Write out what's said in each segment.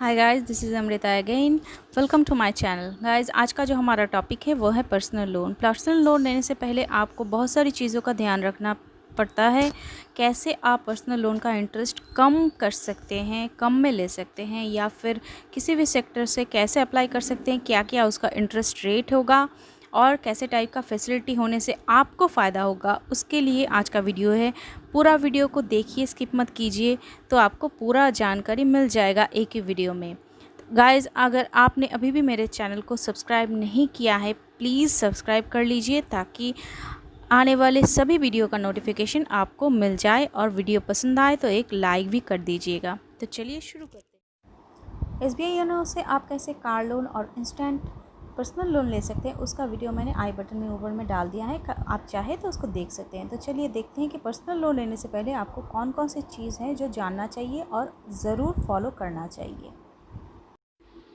Hi guys, this is Amrita again. Welcome to my channel. Guys, आज का जो हमारा टॉपिक है वो है पर्सनल लोन। पर्सनल लोन लेने से पहले आपको बहुत सारी चीज़ों का ध्यान रखना पड़ता है। कैसे आप पर्सनल लोन का इंटरेस्ट कम कर सकते हैं, कम में ले सकते हैं, या फिर किसी भी सेक्टर से कैसे अप्लाई कर सकते हैं, क्या क्या उसका इंटरेस्ट रेट होगा और कैसे टाइप का फैसिलिटी होने से आपको फ़ायदा होगा, उसके लिए आज का वीडियो है। पूरा वीडियो को देखिए, स्किप मत कीजिए, तो आपको पूरा जानकारी मिल जाएगा एक ही वीडियो में। गाइज़, अगर आपने अभी भी मेरे चैनल को सब्सक्राइब नहीं किया है, प्लीज़ सब्सक्राइब कर लीजिए ताकि आने वाले सभी वीडियो का नोटिफिकेशन आपको मिल जाए, और वीडियो पसंद आए तो एक लाइक भी कर दीजिएगा। तो चलिए शुरू करते हैं। SBI योनो से आप कैसे कार लोन और इंस्टेंट पर्सनल लोन ले सकते हैं, उसका वीडियो मैंने आई बटन में ऊपर में डाल दिया है, आप चाहे तो उसको देख सकते हैं। तो चलिए देखते हैं कि पर्सनल लोन लेने से पहले आपको कौन कौन सी चीज़ है जो जानना चाहिए और ज़रूर फॉलो करना चाहिए।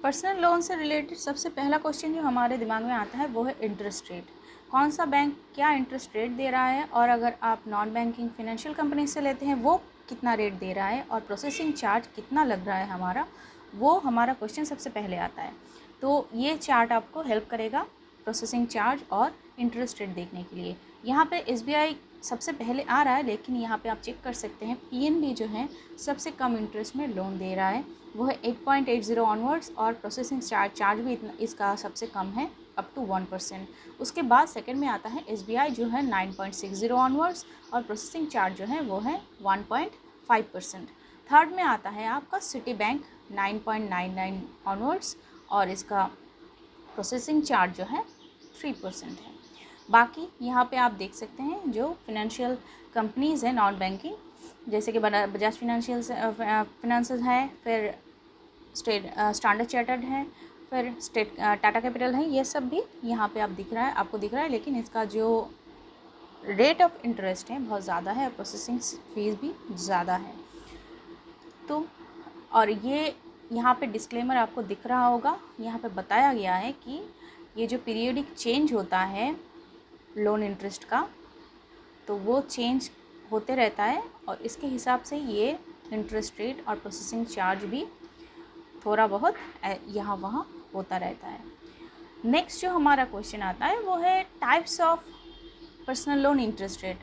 पर्सनल लोन से रिलेटेड सबसे पहला क्वेश्चन जो हमारे दिमाग में आता है वो है इंटरेस्ट रेट। कौन सा बैंक क्या इंटरेस्ट रेट दे रहा है, और अगर आप नॉन बैंकिंग फाइनेंशियल कंपनी से लेते हैं वो कितना रेट दे रहा है, और प्रोसेसिंग चार्ज कितना लग रहा है हमारा, वो हमारा क्वेश्चन सबसे पहले आता है। तो ये चार्ट आपको हेल्प करेगा प्रोसेसिंग चार्ज और इंटरेस्ट रेट देखने के लिए। यहाँ पे SBI सबसे पहले आ रहा है, लेकिन यहाँ पे आप चेक कर सकते हैं PNB जो है सबसे कम इंटरेस्ट में लोन दे रहा है, वो है 8.80 ऑनवर्ड्स, और प्रोसेसिंग चार्ज भी इतना इसका सबसे कम है, अप टू 1%। उसके बाद सेकंड में आता है SBI जो है 9.60 ऑनवर्ड्स, और प्रोसेसिंग चार्ज जो है वो है 1.5%। थर्ड में आता है आपका सिटी बैंक 9.99 ऑनवर्ड्स, और इसका प्रोसेसिंग चार्ज जो है 3% है। बाकी यहाँ पे आप देख सकते हैं जो फिनेंशियल कंपनीज़ हैं नॉन बैंकिंग, जैसे कि बजाज फिनेंसेस है, फिर स्टैंडर्ड चार्टर्ड है, फिर टाटा कैपिटल है, ये सब भी यहाँ पे आपको दिख रहा है, लेकिन इसका जो रेट ऑफ इंटरेस्ट है बहुत ज़्यादा है और प्रोसेसिंग फीस भी ज़्यादा है। तो और ये यहाँ पे डिस्क्लेमर आपको दिख रहा होगा, यहाँ पे बताया गया है कि ये जो पीरियोडिक चेंज होता है लोन इंटरेस्ट का, तो वो चेंज होते रहता है, और इसके हिसाब से ये इंटरेस्ट रेट और प्रोसेसिंग चार्ज भी थोड़ा बहुत यहाँ वहाँ होता रहता है। नेक्स्ट जो हमारा क्वेश्चन आता है वो है types of personal loan interest rate.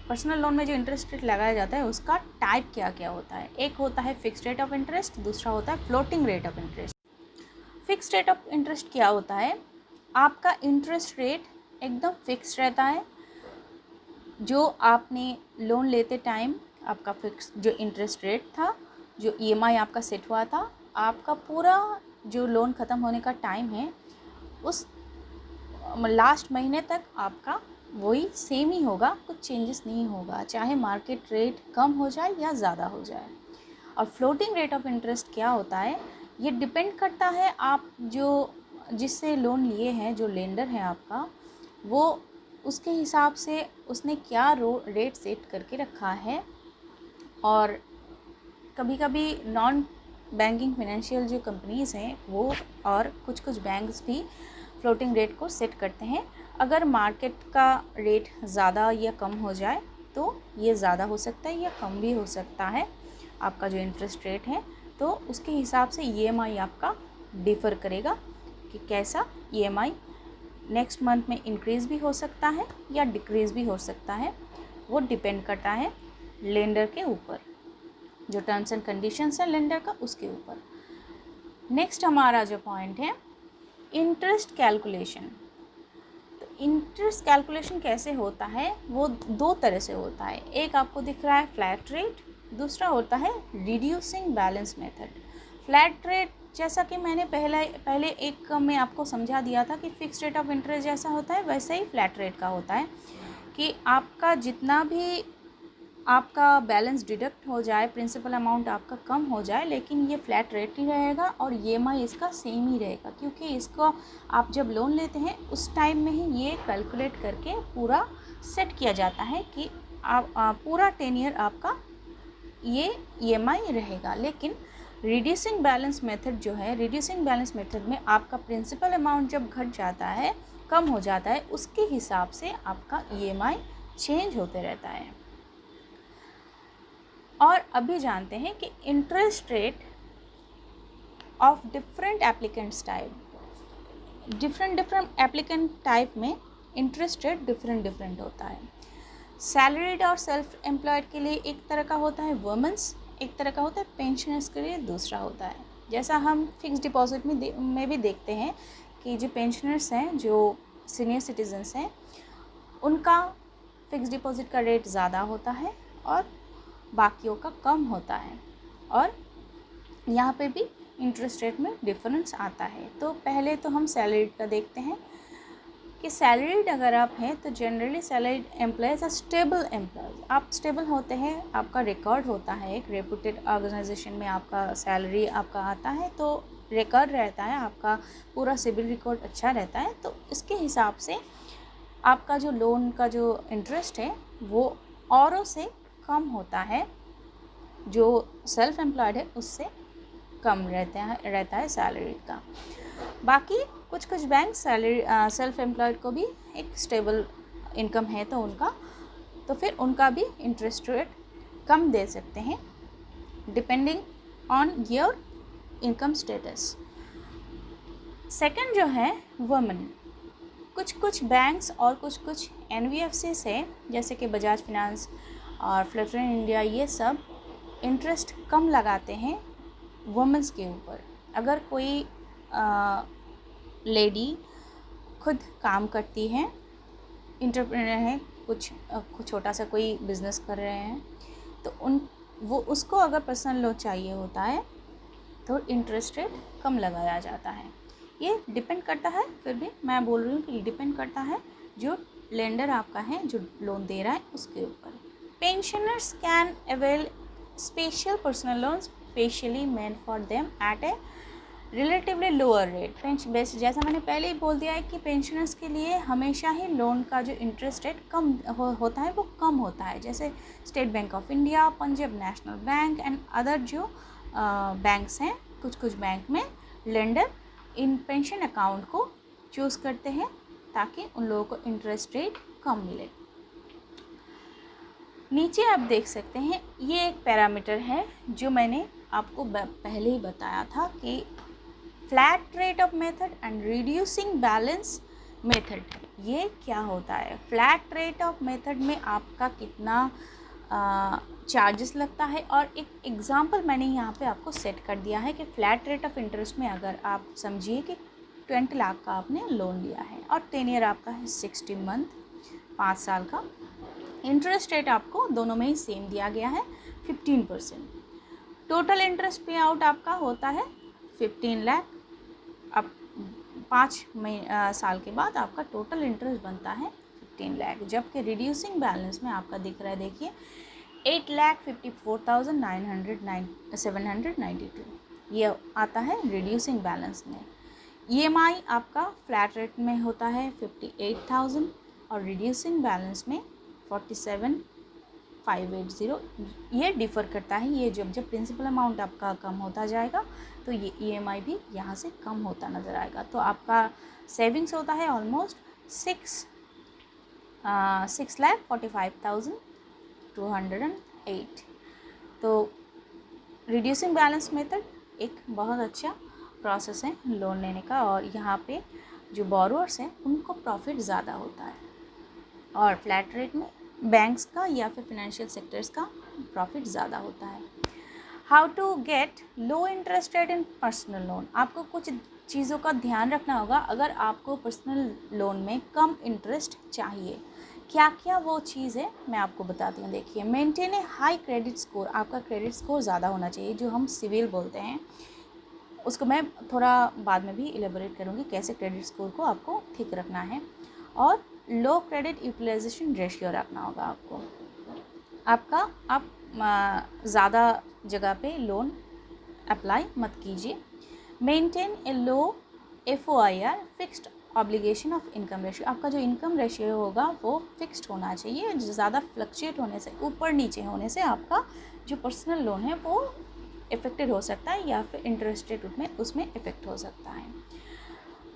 Personal loan में जो इंटरेस्ट रेट लगाया जाता है उसका टाइप क्या क्या होता है। एक होता है फिक्स्ड रेट ऑफ इंटरेस्ट, दूसरा होता है floating rate of interest. Fixed rate of interest क्या होता है, आपका इंटरेस्ट रेट एकदम फिक्स रहता है, जो आपने लोन लेते टाइम आपका फिक्स जो इंटरेस्ट रेट था, जो EMI आपका सेट हुआ था, आपका पूरा जो लोन ख़त्म होने का टाइम है उस लास्ट महीने तक आपका वही सेम ही होगा, कुछ चेंजेस नहीं होगा, चाहे मार्केट रेट कम हो जाए या ज़्यादा हो जाए। और फ्लोटिंग रेट ऑफ इंटरेस्ट क्या होता है, ये डिपेंड करता है आप जो जिससे लोन लिए हैं, जो लेंडर है आपका, वो उसके हिसाब से उसने क्या रेट सेट करके रखा है। और कभी कभी नॉन बैंकिंग फाइनेंशियल जो कंपनीज़ हैं वो और कुछ बैंक्स भी फ्लोटिंग रेट को सेट करते हैं। अगर मार्केट का रेट ज़्यादा या कम हो जाए तो ये ज़्यादा हो सकता है या कम भी हो सकता है आपका जो इंटरेस्ट रेट है, तो उसके हिसाब से EMI आपका डिफ़र करेगा कि कैसा EMI नेक्स्ट मंथ में इंक्रीज़ भी हो सकता है या डिक्रीज़ भी हो सकता है। वो डिपेंड करता है लेंडर के ऊपर, जो टर्म्स एंड कंडीशंस है लेंडर का, उसके ऊपर। नेक्स्ट हमारा जो पॉइंट है इंटरेस्ट कैलकुलेशन। तो इंटरेस्ट कैलकुलेशन कैसे होता है, वो दो तरह से होता है। एक आपको दिख रहा है फ्लैट रेट, दूसरा होता है reducing balance method. Flat rate जैसा कि मैंने पहले एक में आपको समझा दिया था कि फिक्स रेट ऑफ इंटरेस्ट जैसा होता है, वैसे ही फ्लैट रेट का होता है कि आपका जितना भी आपका बैलेंस डिडक्ट हो जाए, प्रिंसिपल अमाउंट आपका कम हो जाए, लेकिन ये फ्लैट रेट ही रहेगा और EMI इसका सेम ही रहेगा, क्योंकि इसको आप जब लोन लेते हैं उस टाइम में ही ये कैलकुलेट करके पूरा सेट किया जाता है कि आप पूरा 10 ईयर आपका ये EMI रहेगा। लेकिन रिड्यूसिंग बैलेंस मेथड जो है, रिड्यूसिंग बैलेंस मेथड में आपका प्रिंसिपल अमाउंट जब घट जाता है, कम हो जाता है, उसके हिसाब से आपका EMI चेंज होते रहता है। और अभी जानते हैं कि interest rate of different applicants type. Different applicant type में इंटरेस्ट रेट डिफरेंट होता है। सैलरीड और सेल्फ एम्प्लॉयड के लिए एक तरह का होता है वुमेंस, एक तरह का होता है पेंशनर्स के लिए दूसरा होता है। जैसा हम फिक्स डिपॉजिट में भी देखते हैं कि जो पेंशनर्स हैं, जो सीनियर सिटीजन्स हैं, उनका फिक्स डिपॉजिट का रेट ज़्यादा होता है और बाकियों का कम होता है। और यहाँ पे भी इंटरेस्ट रेट में डिफरेंस आता है। तो पहले तो हम सैलरीड का देखते हैं कि सैलरीड अगर आप हैं तो generally salaried employees are stable employees. आप स्टेबल होते हैं, आपका रिकॉर्ड होता है, एक रेपुटेड ऑर्गेनाइजेशन में आपका सैलरी आपका आता है, तो रिकॉर्ड रहता है, आपका पूरा सिविल रिकॉर्ड अच्छा रहता है। तो इसके हिसाब से आपका जो लोन का जो इंटरेस्ट है वो औरों से कम होता है, जो सेल्फ एम्प्लॉयड है उससे कम रहता है सैलरी का। बाकी कुछ बैंक सेल्फ एम्प्लॉयड को भी एक स्टेबल इनकम है तो फिर उनका भी इंटरेस्ट रेट कम दे सकते हैं depending on your income status. Second जो है वुमेन, कुछ बैंक्स और कुछ NBFC से जैसे कि बजाज फाइनेंस और फ्लिपकार्ट इंडिया, ये सब इंटरेस्ट कम लगाते हैं वुमेंस के ऊपर। अगर कोई लेडी खुद काम करती हैं, एंटरप्रेन्योर हैं, कुछ छोटा सा कोई बिज़नेस कर रहे हैं, तो उसको अगर पर्सनल लोन चाहिए होता है तो इंटरेस्ट रेट कम लगाया जाता है। ये डिपेंड करता है, फिर भी मैं बोल रही हूँ कि डिपेंड करता है जो लेंडर आपका है, जो लोन दे रहा है, उसके ऊपर। Pensioners can avail special personal loan specially meant for them at A relatively lower rate. जैसा मैंने पहले ही बोल दिया है कि पेंशनर्स के लिए हमेशा ही लोन का जो इंटरेस्ट रेट कम होता है, वो कम होता है। जैसे state bank of India, Punjab national bank and other जो बैंक्स हैं, कुछ बैंक में लेंडर इन पेंशन अकाउंट को चूज़ करते हैं ताकि उन लोगों को इंटरेस्ट रेट कम मिले। नीचे आप देख सकते हैं, ये एक पैरामीटर है जो मैंने आपको पहले ही बताया था कि flat rate of method and reducing balance method. ये क्या होता है? फ्लैट रेट ऑफ मेथड में आपका कितना चार्जेस लगता है, और एक एग्ज़ाम्पल मैंने यहाँ पे आपको सेट कर दिया है कि फ्लैट रेट ऑफ इंटरेस्ट में अगर आप समझिए कि 20 लाख का आपने लोन लिया है और 10 ईयर आपका है 60 मंथ, 5 साल का। इंटरेस्ट रेट आपको दोनों में ही सेम दिया गया है 15%। टोटल इंटरेस्ट पे आउट आपका होता है 15 लाख। अब 5 साल के बाद आपका टोटल इंटरेस्ट बनता है 15 लाख, जबकि रिड्यूसिंग बैलेंस में आपका दिख रहा है, देखिए 8,54,792 ये आता है रिड्यूसिंग बैलेंस में। EMI आपका फ्लैट रेट में होता है 58,000 और रिड्यूसिंग बैलेंस में 47,580। ये डिफ़र करता है, ये जब प्रिंसिपल अमाउंट आपका कम होता जाएगा तो ये EMI भी यहाँ से कम होता नज़र आएगा। तो आपका सेविंग्स होता है ऑलमोस्ट 6,45,208। तो रिड्यूसिंग बैलेंस मेथड एक बहुत अच्छा प्रोसेस है लोन लेने का, और यहाँ पे जो बोरोअर्स हैं उनको प्रॉफिट ज़्यादा होता है, और फ्लैट रेट में बैंक्स का या फिर फिनेंशियल सेक्टर्स का प्रॉफिट ज़्यादा होता है। How to get low interest rate in personal loan. आपको कुछ चीज़ों का ध्यान रखना होगा अगर आपको पर्सनल लोन में कम इंटरेस्ट चाहिए। क्या क्या वो चीज़ है मैं आपको बताती हूँ। देखिए, मेंटेन ए हाई क्रेडिट स्कोर। आपका क्रेडिट स्कोर ज़्यादा होना चाहिए, जो हम सिविल बोलते हैं, उसको मैं थोड़ा बाद में भी इलेबोरेट करूँगी कैसे क्रेडिट स्कोर को आपको ठीक रखना है। और लो क्रेडिट यूटिलाइजेशन रेशियो रखना होगा आपको। आप ज़्यादा जगह पे लोन अप्लाई मत कीजिए। Maintain A low FOIR fixed obligation of income ratio. आपका जो इनकम रेशियो होगा वो फिक्स्ड होना चाहिए। ज़्यादा फ्लक्चुएट होने से, ऊपर नीचे होने से आपका जो पर्सनल लोन है वो इफेक्टेड हो सकता है, या फिर इंटरेस्ट रेट उसमें इफेक्ट हो सकता है।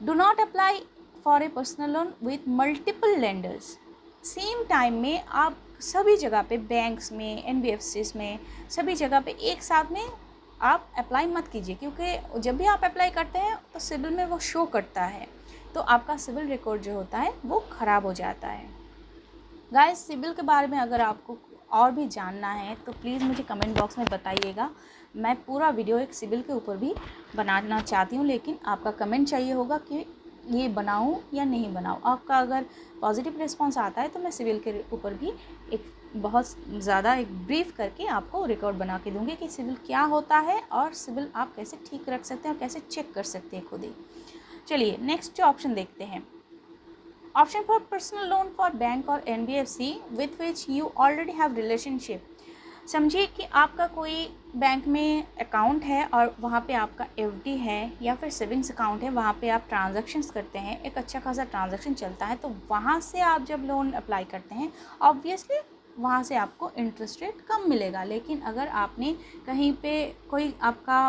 Do not apply for a personal loan with multiple lenders. Same time में आप सभी जगह पे, बैंक्स में, NBFCs में, सभी जगह पे एक साथ में आप अप्लाई मत कीजिए, क्योंकि जब भी आप अप्लाई करते हैं तो सिविल में वो शो करता है, तो आपका सिविल रिकॉर्ड जो होता है वो ख़राब हो जाता है। गाइस, सिविल के बारे में अगर आपको और भी जानना है तो प्लीज़ मुझे कमेंट बॉक्स में बताइएगा। मैं पूरा वीडियो एक सिविल के ऊपर भी बनाना चाहती हूँ, लेकिन आपका कमेंट चाहिए होगा कि ये बनाऊँ या नहीं बनाऊँ। आपका अगर पॉजिटिव रिस्पांस आता है तो मैं सिविल के ऊपर भी एक बहुत ज़्यादा एक ब्रीफ करके आपको रिकॉर्ड बना के दूँगी कि सिविल क्या होता है और सिविल आप कैसे ठीक रख सकते हैं और कैसे चेक कर सकते हैं खुद ही। चलिए नेक्स्ट जो ऑप्शन देखते हैं, option for personal loan for bank और NBFC with which you already have relationship. समझिए कि आपका कोई बैंक में अकाउंट है और वहाँ पे आपका FD है या फिर सेविंग्स अकाउंट है, वहाँ पे आप ट्रांजैक्शंस करते हैं, एक अच्छा खासा ट्रांजैक्शन चलता है, तो वहाँ से आप जब लोन अप्लाई करते हैं ऑब्वियसली वहाँ से आपको इंटरेस्ट रेट कम मिलेगा। लेकिन अगर आपने कहीं पे कोई आपका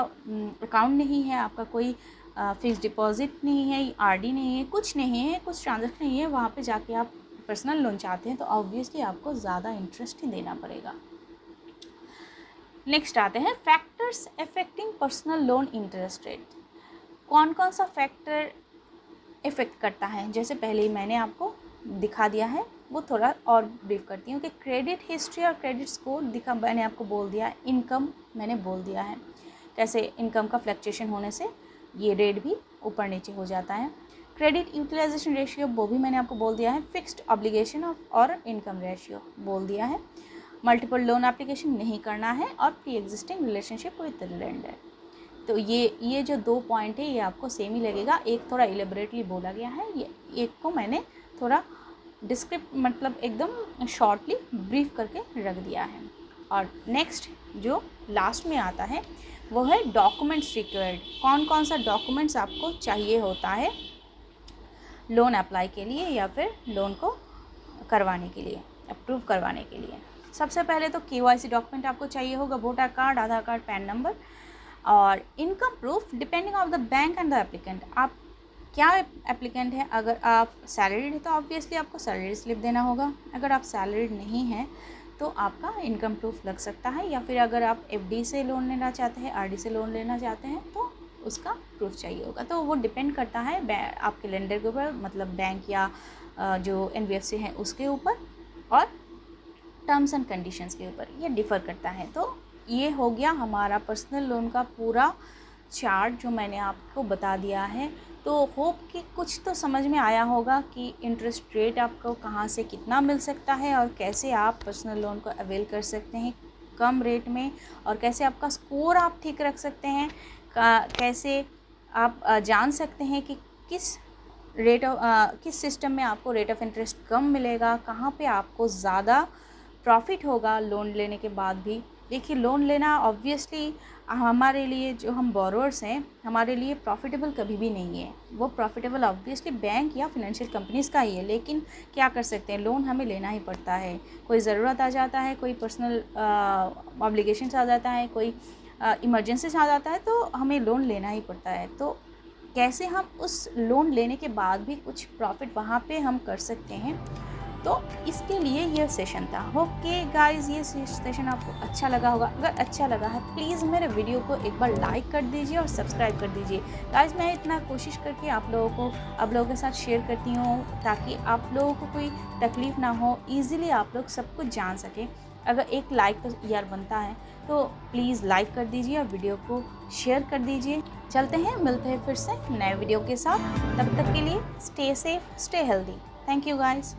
अकाउंट नहीं है, आपका कोई फिक्स डिपॉजिट नहीं है, RD नहीं है, कुछ नहीं है, कुछ ट्रांजैक्शन नहीं है, वहाँ पे जाके आप पर्सनल लोन चाहते हैं तो ऑब्वियसली आपको ज़्यादा इंटरेस्ट ही देना पड़ेगा। नेक्स्ट आते हैं factors affecting personal loan interest rate. कौन कौन सा फैक्टर इफ़ेक्ट करता है, जैसे पहले ही मैंने आपको दिखा दिया है, वो थोड़ा और ब्रीफ करती हूँ कि क्रेडिट हिस्ट्री और क्रेडिट स्कोर मैंने आपको बोल दिया, इनकम मैंने बोल दिया है, कैसे इनकम का फ्लक्चुएशन होने से ये रेट भी ऊपर नीचे हो जाता है। क्रेडिट यूटिलाइजेशन रेशियो वो भी मैंने आपको बोल दिया है। फिक्स्ड ऑब्लिगेशन और इनकम रेशियो बोल दिया है। मल्टीपल लोन एप्लीकेशन नहीं करना है और pre existing relationship with lender. तो ये जो 2 पॉइंट है ये आपको सेम ही लगेगा, एक थोड़ा इलेबोरेटली बोला गया है, ये एक को मैंने थोड़ा डिस्क्रिप्ट मतलब एकदम शॉर्टली ब्रीफ करके रख दिया है। और नेक्स्ट जो लास्ट में आता है वो है डॉक्यूमेंट्स रिक्वायर्ड। कौन कौन सा डॉक्यूमेंट्स आपको चाहिए होता है लोन अप्लाई के लिए या फिर लोन को करवाने के लिए, अप्रूव करवाने के लिए। सबसे पहले तो KYC डॉक्यूमेंट आपको चाहिए होगा, वोटर कार्ड, आधार कार्ड, पैन नंबर और income proof depending of the bank and the applicant. आप क्या एप्लीकेंट है, अगर आप सैलरीड है तो ऑब्वियसली आपको सैलरी स्लिप देना होगा, अगर आप सैलरीड नहीं हैं तो आपका इनकम प्रूफ लग सकता है, या फिर अगर आप FD से लोन लेना चाहते हैं, RD से लोन लेना चाहते हैं तो उसका प्रूफ चाहिए होगा। तो वो डिपेंड करता है आपके लेंडर के ऊपर, मतलब बैंक या जो NBFC है उसके ऊपर, और टर्म्स एंड कंडीशंस के ऊपर ये डिफ़र करता है। तो ये हो गया हमारा पर्सनल लोन का पूरा चार्ट जो मैंने आपको बता दिया है। तो होप कि कुछ तो समझ में आया होगा कि इंटरेस्ट रेट आपको कहाँ से कितना मिल सकता है और कैसे आप पर्सनल लोन को अवेल कर सकते हैं कम रेट में, और कैसे आपका स्कोर आप ठीक रख सकते हैं, कैसे आप जान सकते हैं कि किस सिस्टम में आपको रेट ऑफ इंटरेस्ट कम मिलेगा, कहाँ पे आपको ज़्यादा प्रॉफिट होगा लोन लेने के बाद भी। देखिए, लोन लेना ऑब्वियसली हमारे लिए, जो हम बोरोअर्स हैं, हमारे लिए प्रॉफिटेबल कभी भी नहीं है। वो प्रॉफिटेबल ऑब्वियसली बैंक या फिनेंशियल कंपनीज़ का ही है, लेकिन क्या कर सकते हैं, लोन हमें लेना ही पड़ता है। कोई ज़रूरत आ जाता है, कोई पर्सनल ऑब्लिगेशंस आ जाता है, कोई इमरजेंसीज आ जाता है, तो हमें लोन लेना ही पड़ता है। तो कैसे हम उस लोन लेने के बाद भी कुछ प्रॉफिट वहाँ पे हम कर सकते हैं, तो इसके लिए ये सेशन था। ओके गाइस, ये सेशन आपको अच्छा लगा होगा। अगर अच्छा लगा है प्लीज़ मेरे वीडियो को एक बार लाइक कर दीजिए और सब्सक्राइब कर दीजिए। गाइस, मैं इतना कोशिश करके आप लोगों के साथ शेयर करती हूँ ताकि आप लोगों को कोई तकलीफ़ ना हो, ईज़िली आप लोग सब कुछ जान सकें। अगर एक लाइक तो यार बनता है, तो प्लीज़ लाइक कर दीजिए और वीडियो को शेयर कर दीजिए। चलते हैं, मिलते हैं फिर से नए वीडियो के साथ। तब तक के लिए stay safe, stay healthy. Thank you guys.